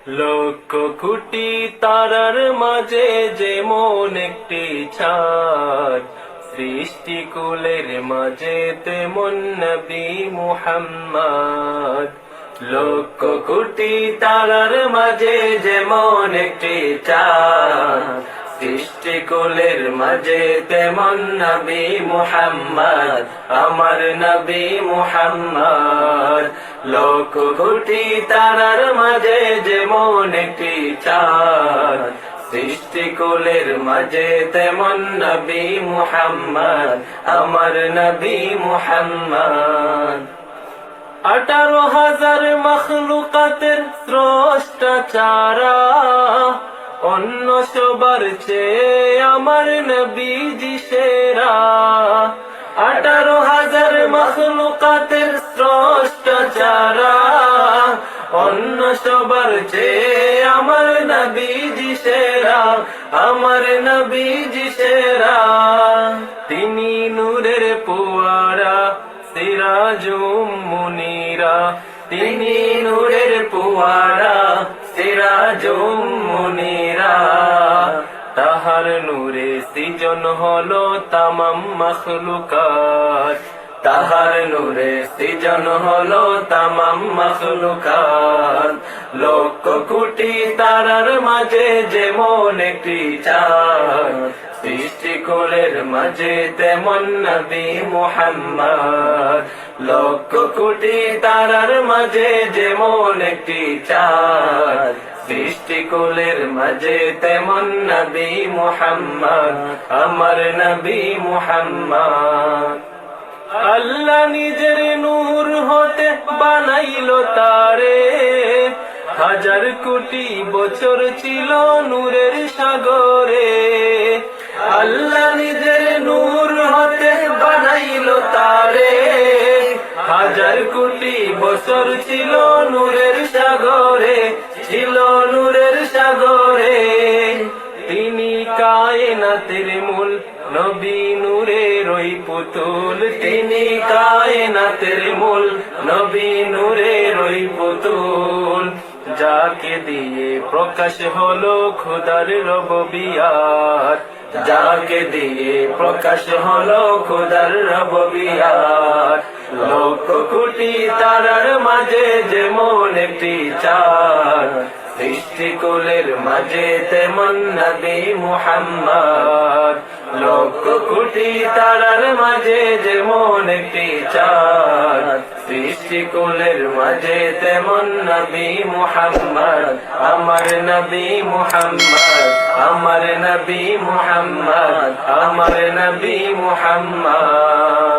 লক্ষ কোটি তারার মাঝে যেমন একটি ছাদ, সৃষ্টিকুলের মাঝে তেমন নবী মুহাম্মদ। লক্ষ কোটি তারার মাঝে যেমন একটি চাঁদ, সৃষ্টিকুলের মাঝে তেমন নবী মুহাম্মদ, আমার নবী মুহাম্মদ। লক্ষ কোটি তারার মাঝে যেমন একটি চাঁদ, সৃষ্টিকুলের মাঝে তেমন নবী মুহাম্মদ, আমার নবী মুহাম্মদ। 18,000 মখলুকাতের স্রষ্টা চারা, অন্য সবার চেয়ে আমার নবীজি সেরা। 18,000 মখলুকাতের স্রষ্টা চারা, অন্য সবার চেয়ে আমার নবীজি সেরা, আমার নবীজি সেরা। তিনি নূরের পোয়ারা, সিরাজুম মুনীরা, তিনি নূরের পোয়ারা, সিরাজুম মুনীরা। তাহার নূরে সৃজন হলো তামাম মখলুকাত, তাহার নূরে সৃজন হলো তামাম মখলুকাত। লক্ষ কোটি তারার মাঝে যেমন একটি চাঁদ, সৃষ্টিকুলের মাঝে তেমন নবী মুহাম্মদ। লক্ষ কোটি তারার মাঝে যেমন একটি চাঁদ, সৃষ্টিকুলের মাঝে তেমন নবী মুহাম্মদ, আমার নবী মুহাম্মদ। আল্লাহ নিজের নূর হতে বানাইলো তারে, 1000 কোটি বছর ছিল নূরের সাগরে। আল্লাহ নিজের নূর হতে বানাইলো তারে, 1000 কোটি বছর ছিল নূরের সাগরে, ছিল নূরের সাগরে। তিনি কায়নাতের মূল, নবী নূরের ওই পুতুল, তিনি কায়নাতের মূল, নবী নূরের ওই পুতুল। যাকে দিয়ে প্রকাশ হলো খোদার রববিয়াত, যাকে দিয়ে প্রকাশ হলো খোদার রববিয়াত। লক্ষ কোটি তারার মাঝে যেমন একটি চাঁদ, সৃষ্টিকুলের মাঝে তেমন নবী মুহাম্মদ। লক্ষ কোটি তারার মাঝে যেমন একটি চাঁদ, সৃষ্টিকুলের মাঝে তেমন নবী মুহাম্মদ, আমার নবী মুহাম্মদ, আমার নবী মুহাম্মদ, আমার নবী মুহাম্মদ।